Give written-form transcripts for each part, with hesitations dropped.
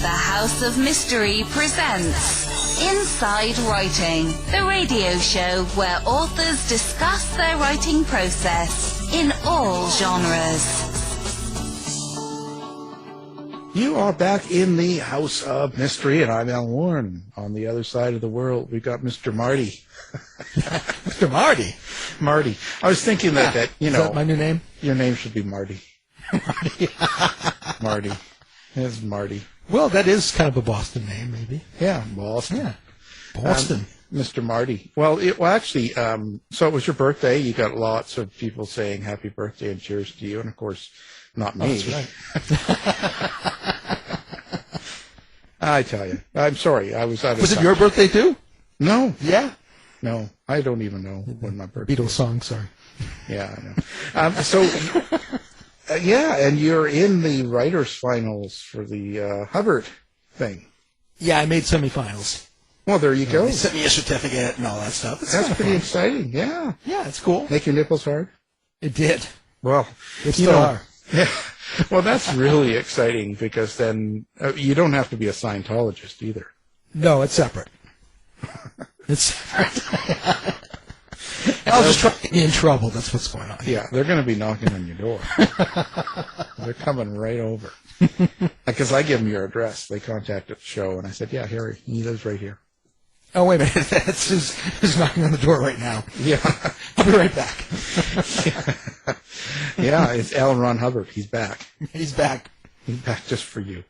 The House of Mystery presents Inside Writing, the radio show where authors discuss their writing process in all genres. You are back in the House of Mystery, and I'm Al Warren. On the other side of the world, we've got Mr. Marty. Mr. Marty? Marty. I was thinking that, you know. Is that my new name? Your name should be Marty. Marty. Marty. It's Marty. Well, that is kind of a Boston name, maybe. Yeah, Boston. Yeah, Boston. Mr. Marty. Well, actually, so it was your birthday. You got lots of people saying happy birthday and cheers to you, and of course, not me. That's right. I tell you, I'm sorry. I was out of Was time. it your birthday too? No. Yeah. No, I don't even know when my birthday Beatles is. song, sorry. Yeah, I know. Yeah, and you're in the writers' finals for the Hubbard thing. Yeah, I made semifinals. Well, there you go. They sent me a certificate and all that stuff. That's pretty exciting. Yeah. Yeah, it's cool. Make your nipples hard? It did. Well, They still are. Yeah. Well, that's really exciting because then you don't have to be a Scientologist either. No, it's separate. It's separate. I was just trying to get me in trouble. That's what's going on. Yeah, they're going to be knocking on your door. They're coming right over. Because I give them your address. They contacted the show, and I said, yeah, Harry, he lives right here. Oh, wait a minute. That's who's knocking on the door right now. Yeah. I'll be right back. Yeah, it's L. Ron Hubbard. He's back. He's back. He's back just for you.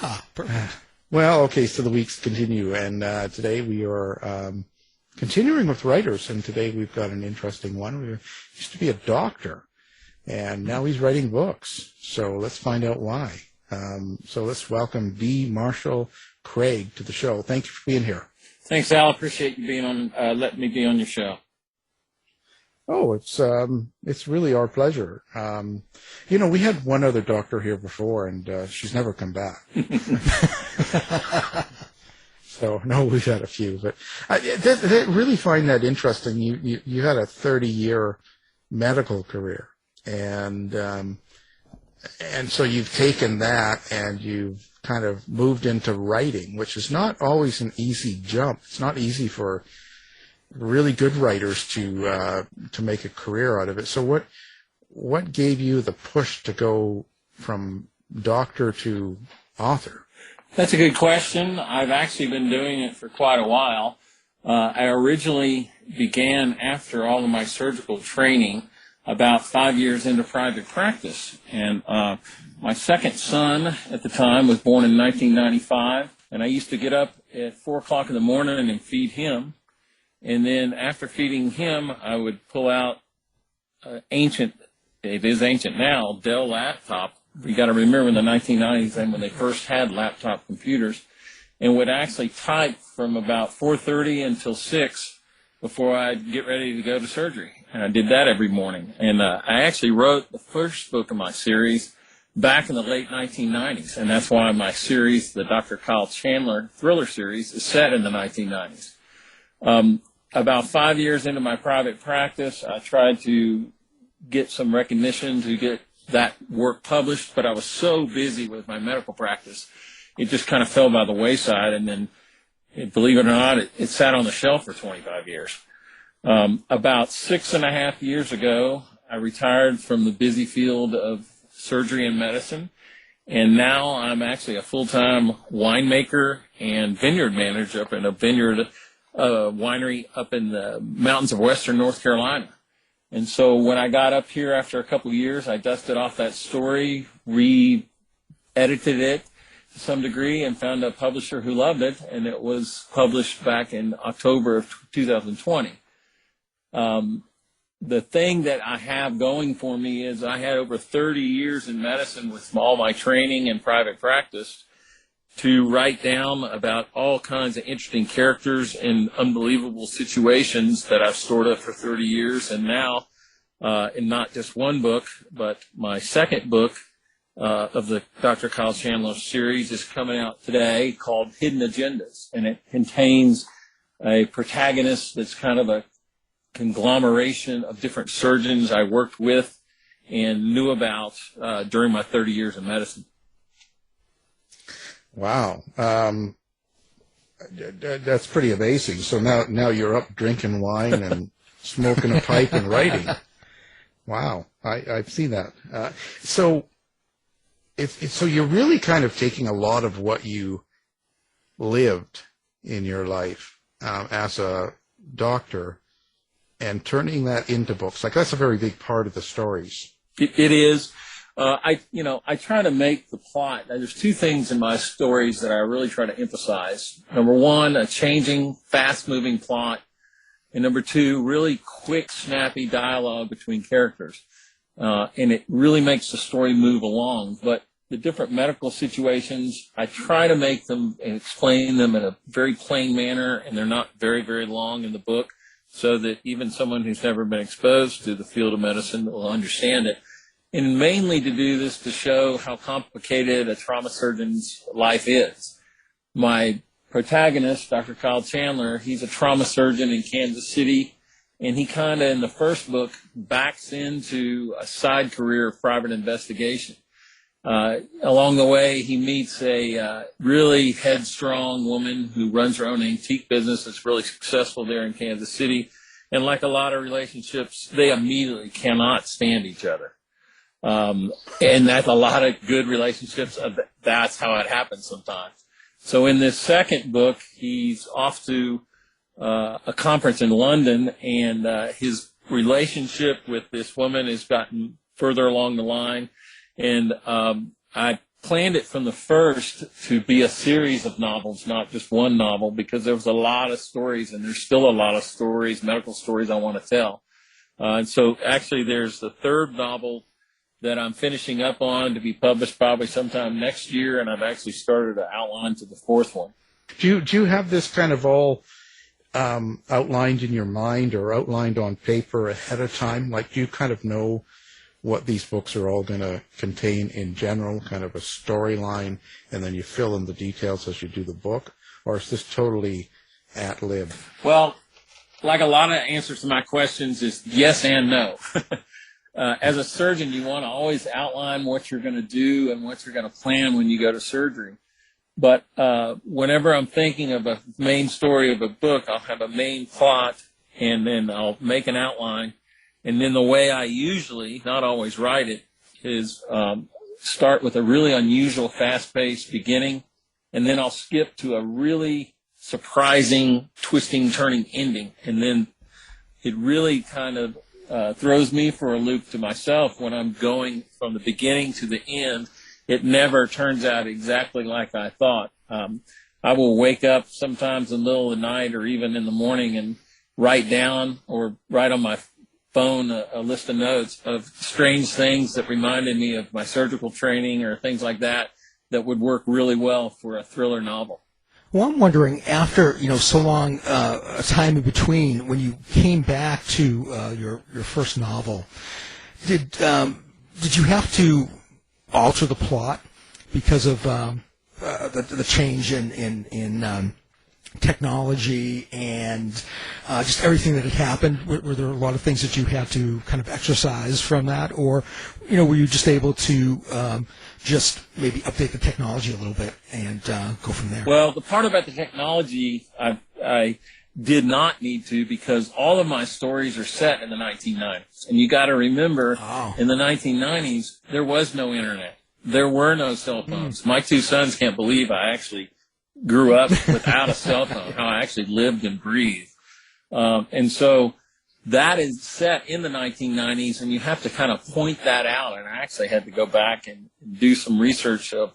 Ah, perfect. Well, okay, so the weeks continue, and today we are continuing with writers, and today we've got an interesting one. He used to be a doctor, and now he's writing books, so let's find out why. So let's welcome B. Marshall Craig to the show. Thank you for being here. Thanks, Al. Appreciate you being on. Letting me be on your show. Oh, it's really our pleasure. You know, we had one other doctor here before, and she's never come back. So no, we've had a few, but I really find that interesting. You had a 30-year medical career, and so you've taken that and you've kind of moved into writing, which is not always an easy jump. It's not easy for really good writers to make a career out of it. So what gave you the push to go from doctor to author? That's a good question. I've actually been doing it for quite a while. I originally began after all of my surgical training about 5 years into private practice. And my second son at the time was born in 1995. And I used to get up at 4 o'clock in the morning and feed him. And then after feeding him, I would pull out it is ancient now, Dell laptop. You got to remember in the 1990s and when they first had laptop computers, and would actually type from about 4:30 until 6 before I'd get ready to go to surgery. And I did that every morning. And I actually wrote the first book of my series back in the late 1990s. And that's why my series, the Dr. Kyle Chandler thriller series, is set in the 1990s. About 5 years into my private practice, I tried to get some recognition to get that work published, but I was so busy with my medical practice, it just kind of fell by the wayside. And then, believe it or not, it sat on the shelf for 25 years. About 6.5 years ago, I retired from the busy field of surgery and medicine, and now I'm actually a full-time winemaker and vineyard manager up in a vineyard winery up in the mountains of western North Carolina. And so when I got up here after a couple of years, I dusted off that story, re-edited it to some degree, and found a publisher who loved it, and it was published back in October of 2020. The thing that I have going for me is I had over 30 years in medicine with all my training and private practice to write down about all kinds of interesting characters and unbelievable situations that I've stored up for 30 years. And now, in not just one book, but my second book of the Dr. Kyle Chandler series is coming out today called Hidden Agendas. And it contains a protagonist that's kind of a conglomeration of different surgeons I worked with and knew about during my 30 years in medicine. Wow. That's pretty amazing. So now you're up drinking wine and smoking a pipe and writing. Wow. I've seen that. So you're really kind of taking a lot of what you lived in your life as a doctor and turning that into books. Like, that's a very big part of the stories. It is. I try to make the plot. There's two things in my stories that I really try to emphasize. Number one, a changing, fast-moving plot. And number two, really quick, snappy dialogue between characters. And it really makes the story move along. But the different medical situations, I try to make them and explain them in a very plain manner, and they're not very, very long in the book, so that even someone who's never been exposed to the field of medicine will understand it. And mainly to do this to show how complicated a trauma surgeon's life is. My protagonist, Dr. Kyle Chandler, he's a trauma surgeon in Kansas City, and he kind of, in the first book, backs into a side career of private investigation. Along the way, he meets a really headstrong woman who runs her own antique business that's really successful there in Kansas City. And like a lot of relationships, they immediately cannot stand each other. And that's a lot of good relationships. That's how it happens sometimes. So in this second book, he's off to a conference in London, and his relationship with this woman has gotten further along the line. And I planned it from the first to be a series of novels, not just one novel, because there was a lot of stories, and there's still a lot of stories, medical stories I want to tell. And so actually there's the third novel that I'm finishing up on to be published probably sometime next year, and I've actually started an outline to the fourth one. Do you have this kind of all outlined in your mind or outlined on paper ahead of time? Like, do you kind of know what these books are all going to contain in general, kind of a storyline, and then you fill in the details as you do the book? Or is this totally ad lib? Well, like a lot of answers to my questions is yes and no. As a surgeon, you want to always outline what you're going to do and what you're going to plan when you go to surgery. But whenever I'm thinking of a main story of a book, I'll have a main plot, and then I'll make an outline. And then the way I usually, not always write it, is start with a really unusual, fast-paced beginning, and then I'll skip to a really surprising, twisting, turning ending. And then it really kind of throws me for a loop to myself when I'm going from the beginning to the end. It never turns out exactly like I thought. I will wake up sometimes in the middle of the night or even in the morning and write down or write on my phone a list of notes of strange things that reminded me of my surgical training or things like that that would work really well for a thriller novel. Well, I'm wondering, after so long a time in between, when you came back to your first novel, did you have to alter the plot because of the change in technology and just everything that had happened? Were there a lot of things that you had to kind of exercise from that, or were you just able to just maybe update the technology a little bit and go from there? Well, the part about the technology, I did not need to, because all of my stories are set in the 1990s. And you got to remember, in the 1990s, there was no internet. There were no cell phones. My two sons can't believe I actually grew up without a cell phone, how I actually lived and breathed. And so that is set in the 1990s, and you have to kind of point that out. And I actually had to go back and do some research of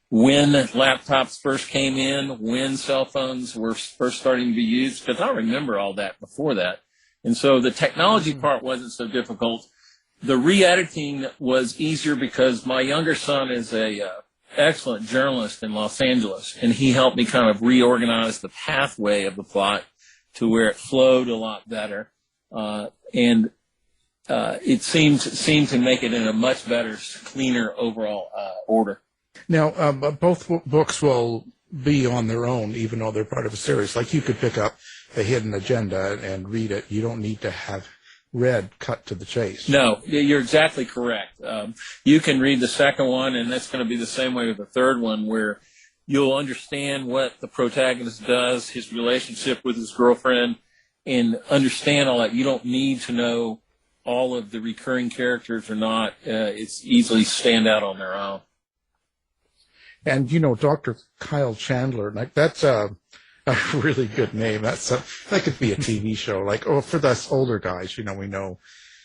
when laptops first came in, when cell phones were first starting to be used, because I remember all that before that. And so the technology part wasn't so difficult. The re-editing was easier because my younger son is a excellent journalist in Los Angeles, and he helped me kind of reorganize the pathway of the plot to where it flowed a lot better. And it seemed to make it in a much better, cleaner overall order. Now, both books will be on their own, even though they're part of a series. Like, you could pick up A Hidden Agenda and read it. You don't need to have read cut to the chase. No, you're exactly correct. You can read the second one, and that's going to be the same way with the third one, where you'll understand what the protagonist does, his relationship with his girlfriend, and understand all that. You don't need to know all of the recurring characters or not. It's easily stand out on their own. And, Dr. Kyle Chandler, like, that's a really good name. That could be a TV show. Like, for us older guys, we know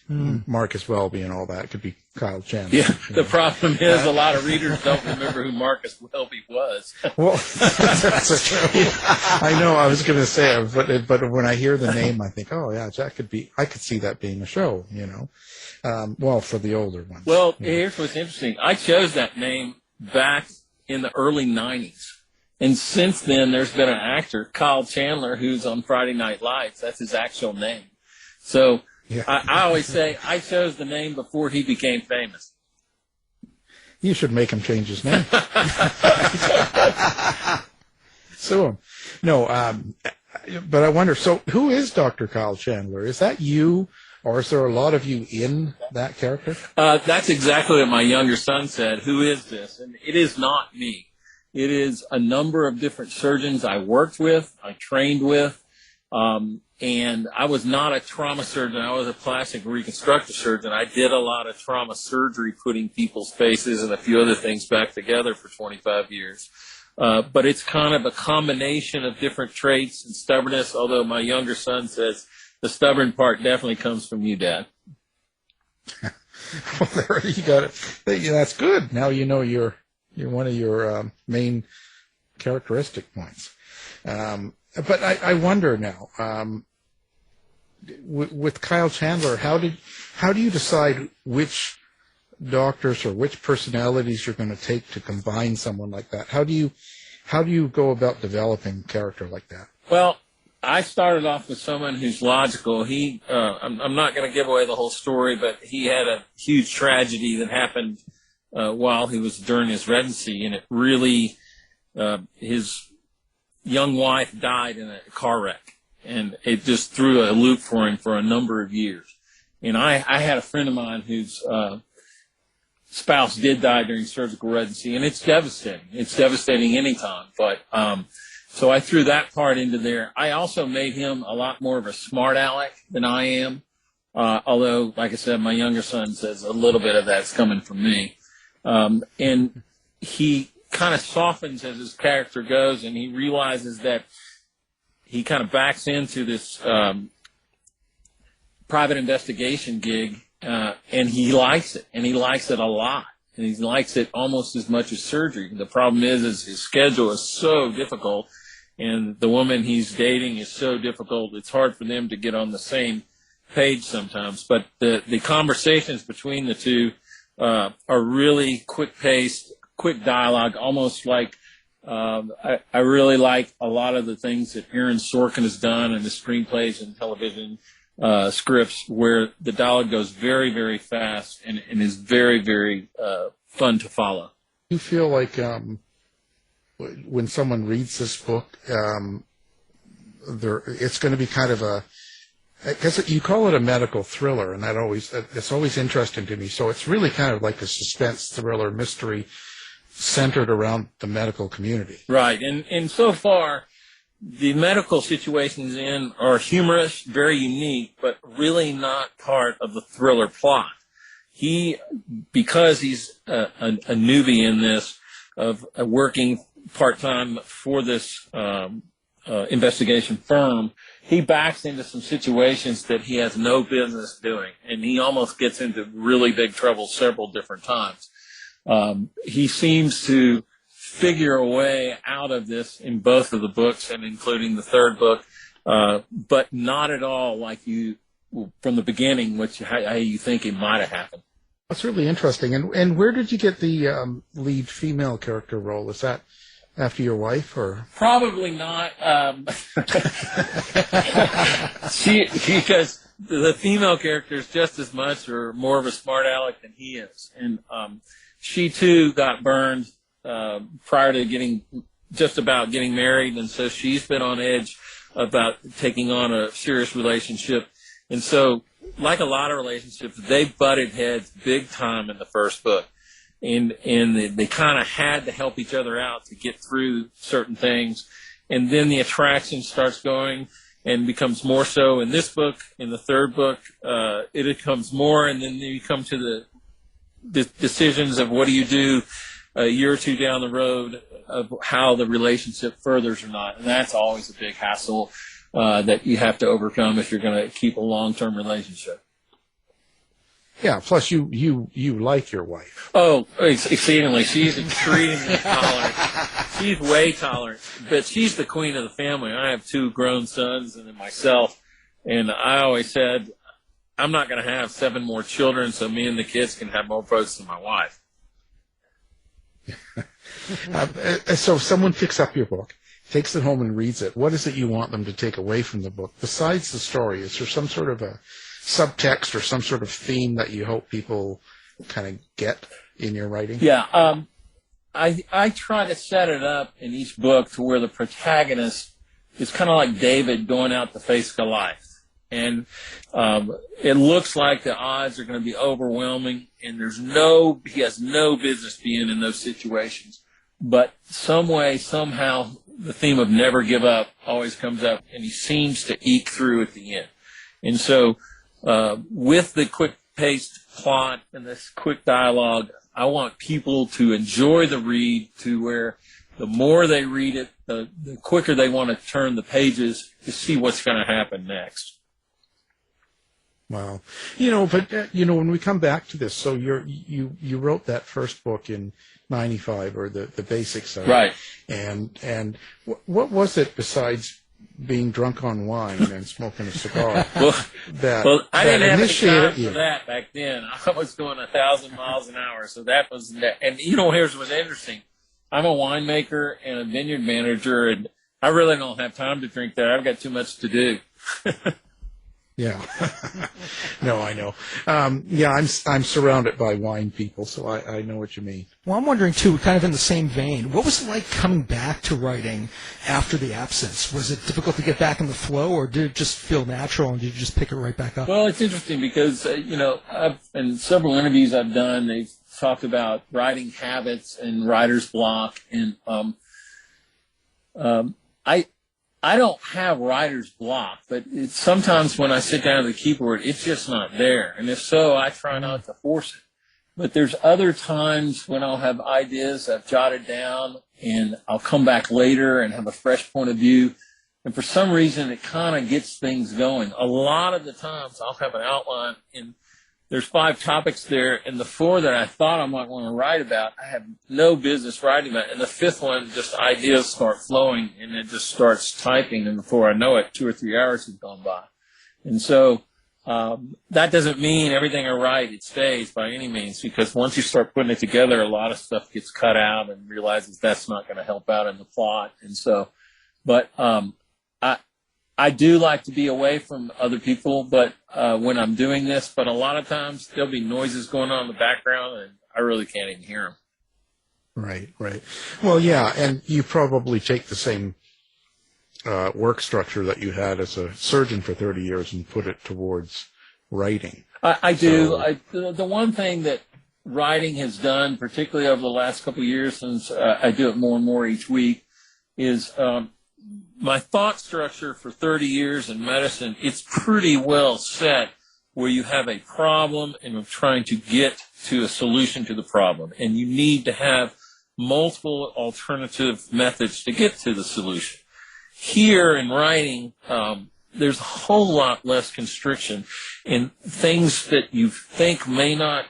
Marcus Welby and all that. It could be Kyle Chandler. Yeah, the problem is a lot of readers don't remember who Marcus Welby was. Well, I know. I was going to say, but when I hear the name, I think, oh yeah, I could see that being a show. Well, for the older ones. Well, here's what's interesting. I chose that name back in the early '90s, and since then, there's been an actor, Kyle Chandler, who's on Friday Night Lights. That's his actual name. So. Yeah. I always say I chose the name before he became famous. You should make him change his name. So, no, but I wonder, so who is Dr. Kyle Chandler? Is that you, or is there a lot of you in that character? That's exactly what my younger son said. Who is this? And it is not me. It is a number of different surgeons I worked with, I trained with. And I was not a trauma surgeon. I was a plastic reconstructive surgeon. I did a lot of trauma surgery, putting people's faces and a few other things back together for 25 years. But it's kind of a combination of different traits and stubbornness, although my younger son says the stubborn part definitely comes from you, Dad. Well, there you got it. That's good. Now you're one of your main characteristic points. But I wonder now, with Kyle Chandler, how do you decide which doctors or which personalities you're going to take to combine someone like that? How do you go about developing a character like that? Well, I started off with someone who's logical. I'm not going to give away the whole story, but he had a huge tragedy that happened while he was during his residency, and it really his young wife died in a car wreck, and it just threw a loop for him for a number of years. And I had a friend of mine whose spouse did die during surgical residency, and it's devastating. It's devastating anytime. But so I threw that part into there. I also made him a lot more of a smart aleck than I am, although, like I said, my younger son says a little bit of that's coming from me. And he kind of softens as his character goes, and he realizes that he kind of backs into this private investigation gig, and he likes it, and he likes it a lot, and he likes it almost as much as surgery. The problem is his schedule is so difficult, and the woman he's dating is so difficult, it's hard for them to get on the same page sometimes. But the conversations between the two are really quick-paced, quick dialogue, almost like I really like a lot of the things that Aaron Sorkin has done in the screenplays and television scripts, where the dialogue goes very, very fast and is very, very fun to follow. You feel like when someone reads this book, it's going to be kind of because you call it a medical thriller, and it's always interesting to me. So it's really kind of like a suspense thriller mystery centered around the medical community. Right. And so far, the medical situations in are humorous, very unique, but really not part of the thriller plot. Because he's a newbie in this, of working part-time for this investigation firm, he backs into some situations that he has no business doing, and he almost gets into really big trouble several different times. He seems to figure a way out of this in both of the books, and including the third book, but not at all like you from the beginning, how you think it might have happened. That's really interesting. And where did you get the lead female character role? Is that after your wife, or? Probably not. Because the female character is just as much or more of a smart aleck than he is, and she too got burned prior to getting married, and so she's been on edge about taking on a serious relationship. And so, like a lot of relationships, they butted heads big time in the first book. and they kind of had to help each other out to get through certain things. And then the attraction starts going and becomes more so in this book. In the third book, it becomes more, and then you come to the decisions of what do you do a year or two down the road of how the relationship furthers or not. And that's always a big hassle that you have to overcome if you're going to keep a long-term relationship. Yeah, plus you like your wife. Oh, exceedingly. She's extremely tolerant. She's way tolerant. But she's the queen of the family. I have 2 grown sons and then myself. And I always said, I'm not going to have 7 more children so me and the kids can have more votes than my wife. So if someone picks up your book, takes it home and reads it, what is it you want them to take away from the book? Besides the story, is there some sort of a subtext or some sort of theme that you hope people kind of get in your writing? Yeah, I try to set it up in each book to where the protagonist is kind of like David going out to face Goliath. And it looks like the odds are going to be overwhelming, and he has no business being in those situations. But some way, somehow, the theme of never give up always comes up, and he seems to eke through at the end. And so with the quick-paced plot and this quick dialogue, I want people to enjoy the read to where the more they read it, the quicker they want to turn the pages to see what's going to happen next. Wow. But when we come back to this, so you wrote that first book in 95, or the basics of it. Right. And what was it besides being drunk on wine and smoking a cigar? I didn't have any time for that back then. I was going 1,000 miles an hour, so that was that. And here's what's interesting. I'm a winemaker and a vineyard manager, and I really don't have time to drink that. I've got too much to do. Yeah. No, I know. I'm surrounded by wine people, so I know what you mean. Well, I'm wondering, too, kind of in the same vein, what was it like coming back to writing after the absence? Was it difficult to get back in the flow, or did it just feel natural, and did you just pick it right back up? Well, it's interesting because, in several interviews I've done, they've talked about writing habits and writer's block, and I don't have writer's block, but it's sometimes when I sit down at the keyboard, it's just not there. And if so, I try not to force it. But there's other times when I'll have ideas I've jotted down, and I'll come back later and have a fresh point of view. And for some reason, it kind of gets things going. A lot of the times, I'll have an outline, and there's 5 topics there, and the 4 that I thought I might want to write about, I have no business writing about. And the 5th one, just ideas start flowing, and it just starts typing, and before I know it, 2 or 3 hours have gone by. And so that doesn't mean everything I write, it stays by any means, because once you start putting it together, a lot of stuff gets cut out and realizes that's not going to help out in the plot. And so, but I do like to be away from other people, but when I'm doing this, but a lot of times there'll be noises going on in the background, and I really can't even hear them. Right. Well, yeah, and you probably take the same work structure that you had as a surgeon for 30 years and put it towards writing. I do. The one thing that writing has done, particularly over the last couple of years since I do it more and more each week, is my thought structure for 30 years in medicine, it's pretty well set where you have a problem and you're trying to get to a solution to the problem. And you need to have multiple alternative methods to get to the solution. Here in writing, there's a whole lot less constriction, and things that you think may not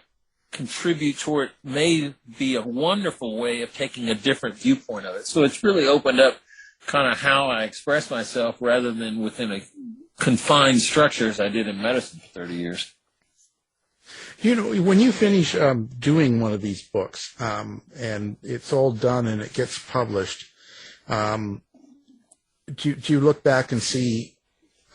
contribute toward it may be a wonderful way of taking a different viewpoint of it. So it's really opened up kind of how I express myself rather than within a confined structure as I did in medicine for 30 years. When you finish doing one of these books and it's all done and it gets published, do you look back and see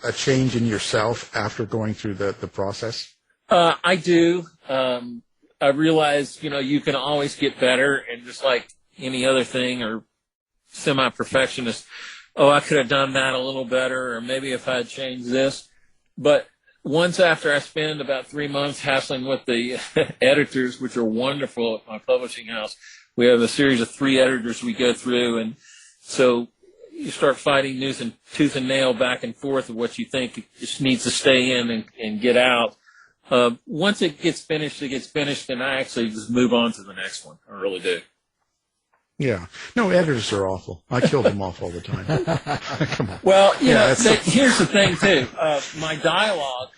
a change in yourself after going through the process? I do. I realize, you can always get better, and just like any other thing or semi-perfectionist, I could have done that a little better, or maybe if I had changed this. But once after I spend about 3 months hassling with the editors, which are wonderful at my publishing house, we have a series of 3 editors we go through, and so you start fighting tooth and nail back and forth of what you think just needs to stay in and get out. Once it gets finished, and I actually just move on to the next one. I really do. Yeah. No, editors are awful. I kill them off all the time. Come on. Well, here's the thing, too. My dialogue,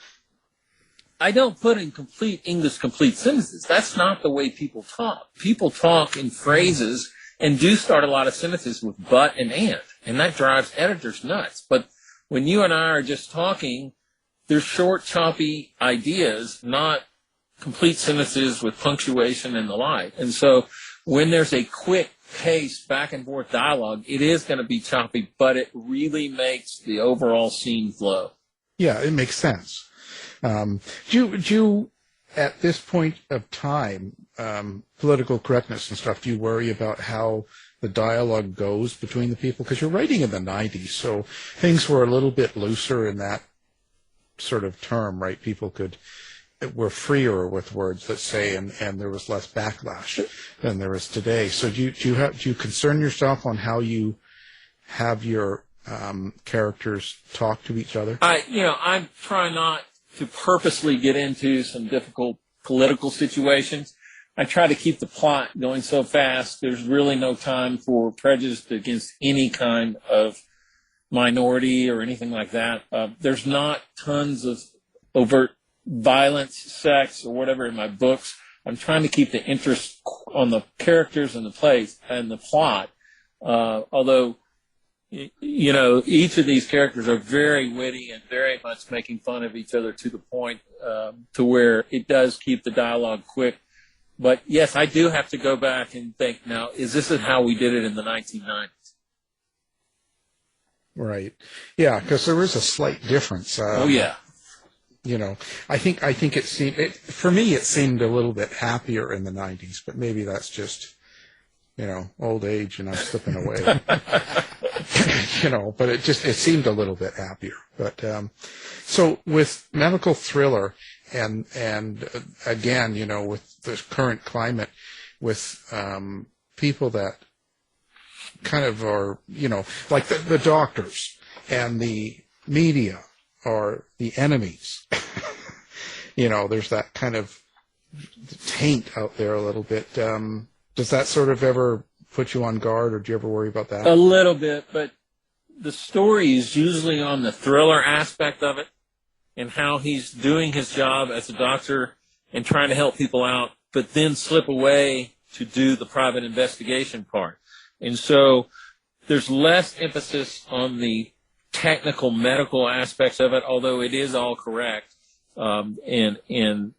I don't put in complete sentences. That's not the way people talk. People talk in phrases and do start a lot of sentences with but and, and that drives editors nuts. But when you and I are just talking, there's short, choppy ideas, not complete sentences with punctuation and the like. And so when there's a quick pace back and forth dialogue, it is going to be choppy, but it really makes the overall scene flow. Yeah, it makes sense. Do you, at this point of time, political correctness and stuff, do you worry about how the dialogue goes between the people? Because you're writing in the 90s, so things were a little bit looser in that sort of term, right? People were freer with words, let's say, and there was less backlash than there is today. So do you concern yourself on how you have your characters talk to each other? I'm trying not to purposely get into some difficult political situations. I try to keep the plot going so fast. There's really no time for prejudice against any kind of minority or anything like that. There's not tons of overt violence, sex, or whatever in my books. I'm trying to keep the interest on the characters and the plays and the plot. Although, each of these characters are very witty and very much making fun of each other to the point to where it does keep the dialogue quick. But yes, I do have to go back and think, now, is this how we did it in the 1990s? Right. Yeah, because there is a slight difference. Oh, yeah. I think it seemed, for me, it seemed a little bit happier in the 90s, but maybe that's just, old age and I'm slipping away. But it seemed a little bit happier. But, so with medical thriller and again, with the current climate, with, people that kind of are, like the doctors and the media are the enemies. There's that kind of taint out there a little bit. Does that sort of ever put you on guard, or do you ever worry about that? A little bit, but the story is usually on the thriller aspect of it and how he's doing his job as a doctor and trying to help people out, but then slip away to do the private investigation part. And so there's less emphasis on the technical medical aspects of it, although it is all correct. And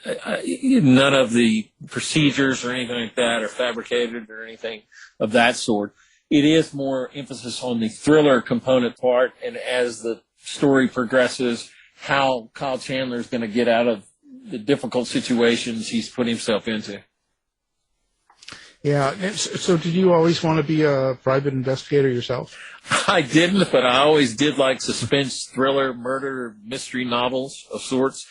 none of the procedures or anything like that are fabricated or anything of that sort. It is more emphasis on the thriller component part, and as the story progresses, how Kyle Chandler is going to get out of the difficult situations he's put himself into. Yeah. So did you always want to be a private investigator yourself? I didn't, but I always did like suspense, thriller, murder, mystery novels of sorts.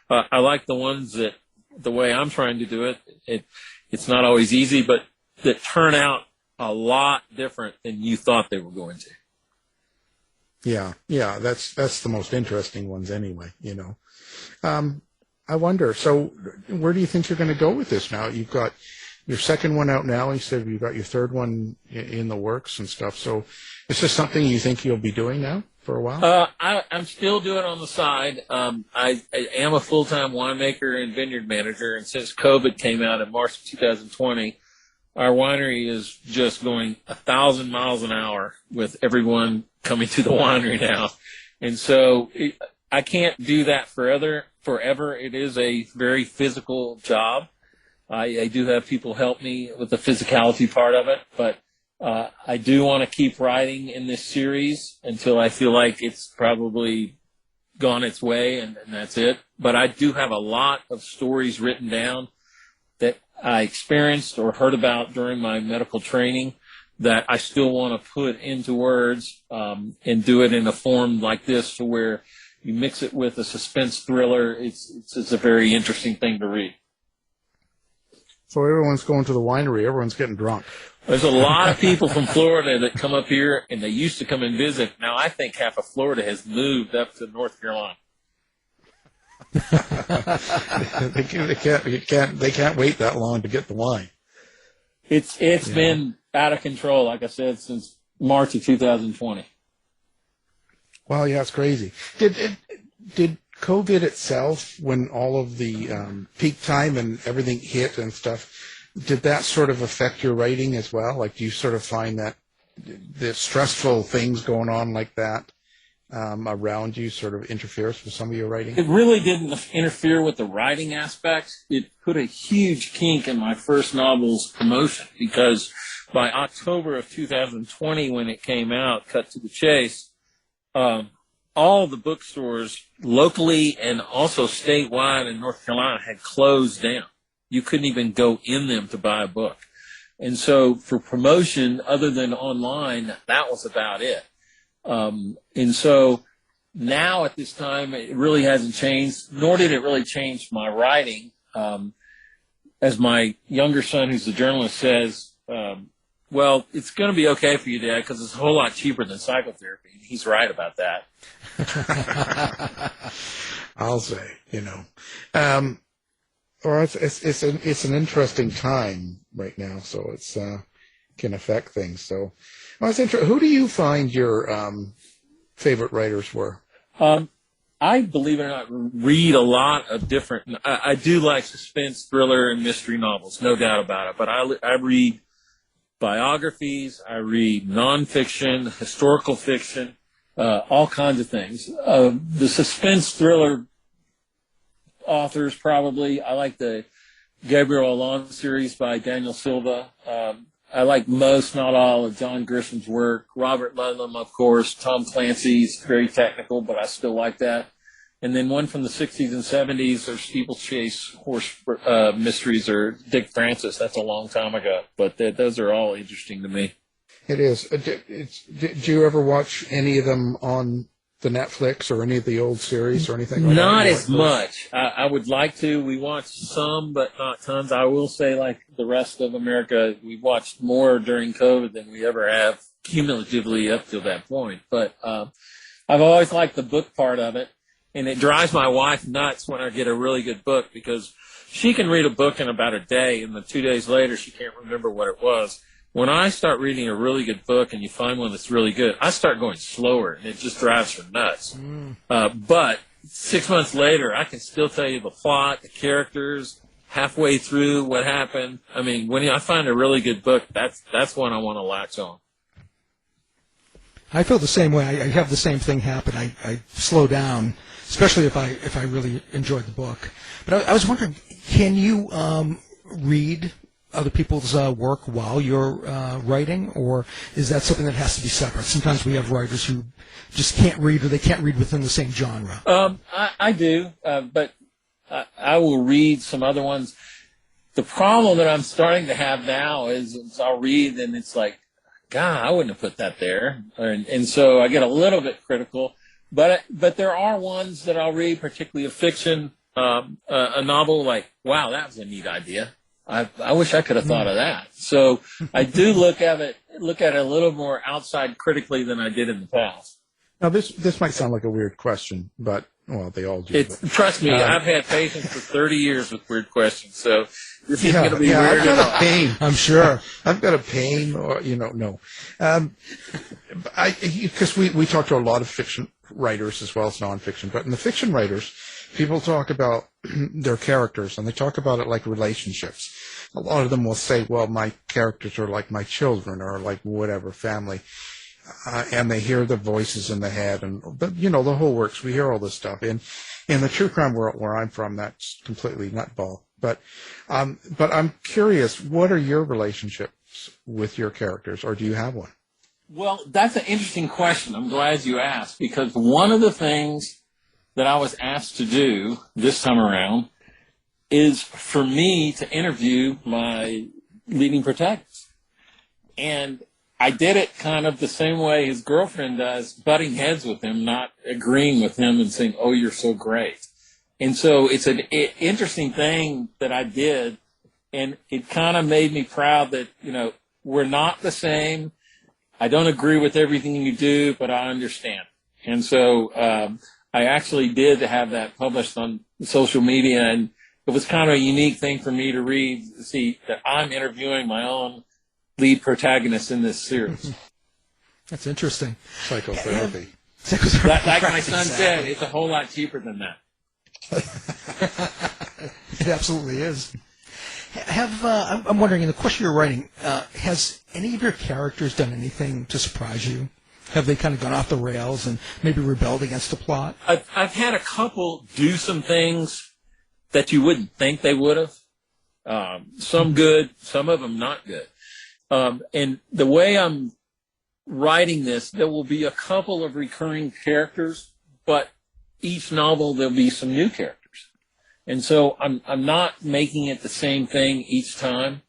I like the ones that, the way I'm trying to do it, it's not always easy, but that turn out a lot different than you thought they were going to. Yeah, that's the most interesting ones anyway, I wonder, so where do you think you're going to go with this now? You've got your second one out now. You said you've got your third one in the works and stuff. So is this something you think you'll be doing now for a while? I'm still doing it on the side. I am a full-time winemaker and vineyard manager, and since COVID came out in March of 2020, our winery is just going 1,000 miles an hour with everyone coming to the winery now. And so I can't do that forever. It is a very physical job. I do have people help me with the physicality part of it, but I do want to keep writing in this series until I feel like it's probably gone its way, and that's it. But I do have a lot of stories written down that I experienced or heard about during my medical training that I still want to put into words and do it in a form like this, to where You mix it with a suspense thriller. It's a very interesting thing to read. So everyone's going to the winery. Everyone's getting drunk. There's a lot of people from Florida that come up here, and they used to come and visit. Now I think half of Florida has moved up to North Carolina. they can't wait that long to get the wine. It's been out of control, like I said, since March of 2020. Wow, yeah, it's crazy. Did COVID itself, when all of the peak time and everything hit and stuff, did that sort of affect your writing as well? Like, do you sort of find that the stressful things going on like that around you sort of interferes with some of your writing? It really didn't interfere with the writing aspect. It put a huge kink in my first novel's promotion, because by October of 2020, when it came out, cut to the chase, all the bookstores locally and also statewide in North Carolina had closed down. You couldn't even go in them to buy a book. And so for promotion, other than online, that was about it. And so now at this time, it really hasn't changed, nor did it really change my writing. As my younger son, who's a journalist, says, well, it's going to be okay for you, Dad, because it's a whole lot cheaper than psychotherapy. And he's right about that. I'll say, or it's an interesting time right now, so it's can affect things. So, well, it's interesting. Who do you find your favorite writers were? I, believe it or not, read a lot of different. I do like suspense, thriller, and mystery novels, no doubt about it. But I read biographies, I read nonfiction, historical fiction, all kinds of things. The suspense thriller authors, probably. I like the Gabriel Allon series by Daniel Silva. I like most, not all, of John Griffin's work. Robert Ludlum, of course. Tom Clancy's very technical, but I still like that. And then one from the 60s and 70s, or steeplechase horse mysteries, or Dick Francis. That's a long time ago, but those are all interesting to me. It is. Did you ever watch any of them on the Netflix or any of the old series or anything like that? Not as much. I would like to. We watched some, but not tons. I will say, like the rest of America, we watched more during COVID than we ever have cumulatively up to that point. But I've always liked the book part of it, and it drives my wife nuts when I get a really good book, because she can read a book in about a day, and then 2 days later she can't remember what it was. When I start reading a really good book and you find one that's really good, I start going slower, and it just drives her nuts. But 6 months later, I can still tell you the plot, the characters, halfway through what happened. I mean, when I find a really good book, that's one I want to latch on. I feel the same way. I have the same thing happen. I slow down, especially if I really enjoyed the book. But I was wondering, can you read other people's work while you're writing, or is that something that has to be separate? Sometimes we have writers who just can't read, or they can't read within the same genre. I do, but I will read some other ones. The problem that I'm starting to have now is I'll read and it's like, God, I wouldn't have put that there, and so I get a little bit critical. But there are ones that I'll read, particularly of fiction, a novel like, wow, that was a neat idea. I wish I could have thought of that. So I do look at it a little more outside critically than I did in the past. Now, this might sound like a weird question, but, well, they all do. Trust me, I've had patience for 30 years with weird questions, so this is going to be weird. I've got a pain. I'm sure. I've got a pain, or, no. Because we talk to a lot of fiction writers as well as nonfiction, but in the fiction writers, people talk about their characters, and they talk about it like relationships. A lot of them will say, well, my characters are like my children, or like whatever, family. And they hear the voices in the head, but the whole works. We hear all this stuff. And in the true crime world where I'm from, that's completely nutball. But I'm curious, what are your relationships with your characters, or do you have one? Well, that's an interesting question. I'm glad you asked, because one of the things that I was asked to do this time around is for me to interview my leading protagonist. And I did it kind of the same way his girlfriend does, butting heads with him, not agreeing with him and saying, "Oh, you're so great." And so it's an interesting thing that I did, and it kind of made me proud that, we're not the same. I don't agree with everything you do, but I understand. And so I actually did have that published on social media, and it was kind of a unique thing for me to read, see that I'm interviewing my own lead protagonist in this series. That's interesting. Psychotherapy. Like my son said, it's a whole lot cheaper than that. It absolutely is. I'm wondering, in the course of your writing, has any of your characters done anything to surprise you? Have they kind of gone off the rails and maybe rebelled against the plot? I've had a couple do some things that you wouldn't think they would have. Some good, some of them not good. And the way I'm writing this, there will be a couple of recurring characters, but each novel there'll be some new characters. And so I'm not making it the same thing each time.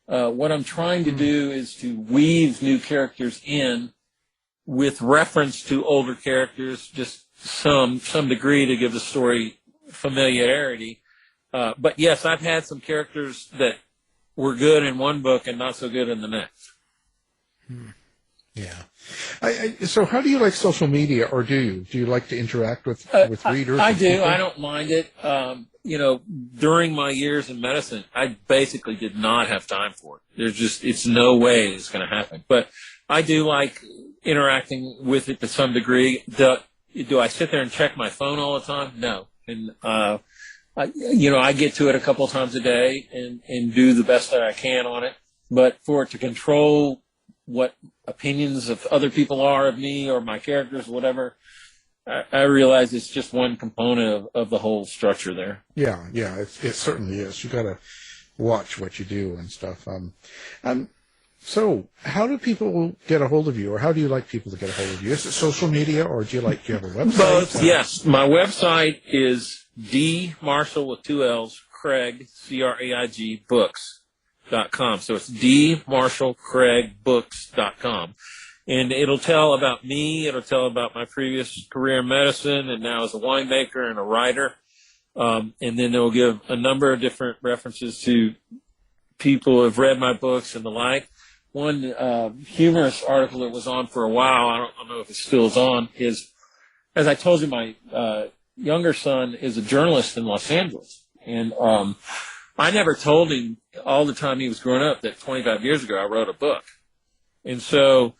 What I'm trying to do is to weave new characters in with reference to older characters, just some degree to give the story familiarity. But yes, I've had some characters that were good in one book and not so good in the next. Yeah. So how do you like social media, or do you? Do you like to interact with readers? I do. People? I don't mind it. During my years in medicine, I basically did not have time for it. It's no way it's going to happen. But I do like interacting with it to some degree. Do I sit there and check my phone all the time? No. And, I get to it a couple of times a day and do the best that I can on it. But for it to control what opinions of other people are of me or my characters, whatever, I realize it's just one component of the whole structure there. Yeah, it certainly is. You got to watch what you do and stuff. So how do people get a hold of you, or how do you like people to get a hold of you? Is it social media, or do you have a website? Both, yes. My website is D Marshall with two L's, Craig, Craig, books.com. So it's dmarshallcraigbooks.com. And it'll tell about me. It'll tell about my previous career in medicine and now as a winemaker and a writer. And then it'll give a number of different references to people who have read my books and the like. One humorous article that was on for a while, I don't know if it still is on, is, as I told you, my younger son is a journalist in Los Angeles. And I never told him all the time he was growing up that 25 years ago I wrote a book. And so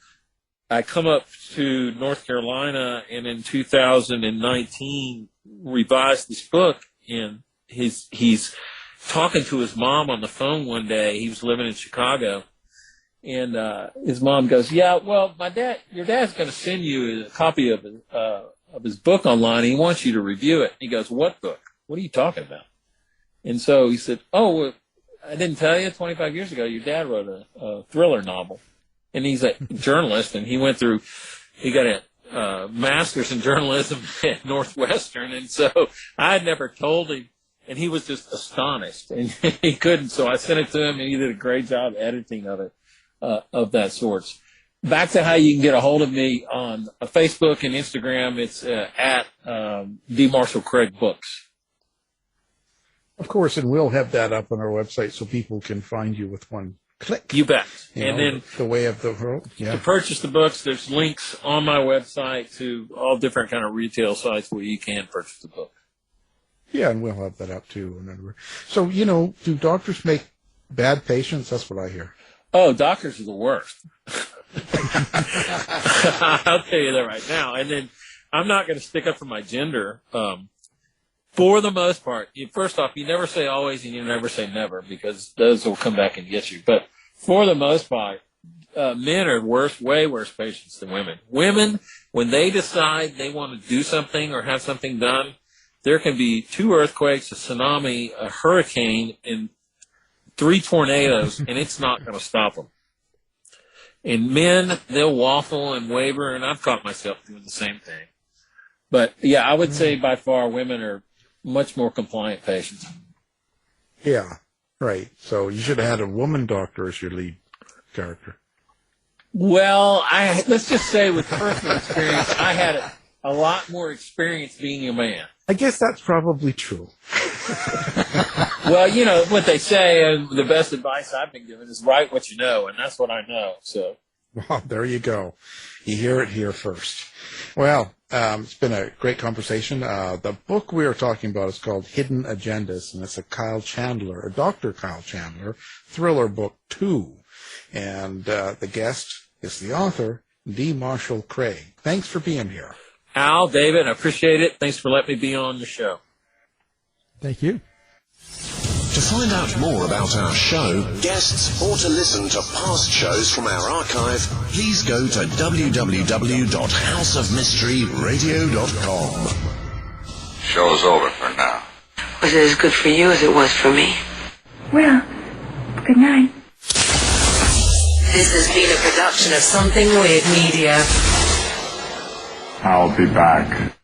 I come up to North Carolina and in 2019 revised this book, and he's talking to his mom on the phone one day. He was living in Chicago, and his mom goes, "Yeah, well, your dad's going to send you a copy of his book online. He wants you to review it." And he goes, "What book? What are you talking about?" And so he said, "Oh, well, I didn't tell you 25 years ago your dad wrote a thriller novel." And he's a journalist, and he got a master's in journalism at Northwestern. And so I had never told him, and he was just astonished, and he couldn't. So I sent it to him, and he did a great job editing of it, of that sort. Back to how you can get a hold of me on Facebook and Instagram. It's at D Marshall Craig Books. Of course, and we'll have that up on our website so people can find you with one click. You bet. Then the way of the world. Yeah. To purchase the books, there's links on my website to all different kind of retail sites where you can purchase the book. Yeah, and we'll have that up too. So, do doctors make bad patients? That's what I hear. Oh, doctors are the worst. I'll tell you that right now. And then I'm not going to stick up for my gender. For the most part, first off, you never say always and you never say never, because those will come back and get you. But for the most part, men are way worse patients than women. Women, when they decide they want to do something or have something done, there can be 2 earthquakes, a tsunami, a hurricane, and 3 tornadoes, and it's not going to stop them. And men, they'll waffle and waver, and I've caught myself doing the same thing. But, yeah, I would say by far women are much more compliant patients. Yeah, right. So you should have had a woman doctor as your lead character. Well, let's just say with personal experience, I had a lot more experience being a man. I guess that's probably true. Well, you know what they say, and the best advice I've been given is write what you know, and that's what I know. So, Well, there you go. You hear it here first. Well, it's been a great conversation. The book we are talking about is called Hidden Agendas, and it's a Dr. Kyle Chandler thriller book 2. And the guest is the author, D. Marshall Craig. Thanks for being here. Al, David, I appreciate it. Thanks for letting me be on the show. Thank you. To find out more about our show, guests, or to listen to past shows from our archive, please go to www.houseofmysteryradio.com. Show's over for now. Was it as good for you as it was for me? Well, good night. This has been a production of Something Weird Media. I'll be back.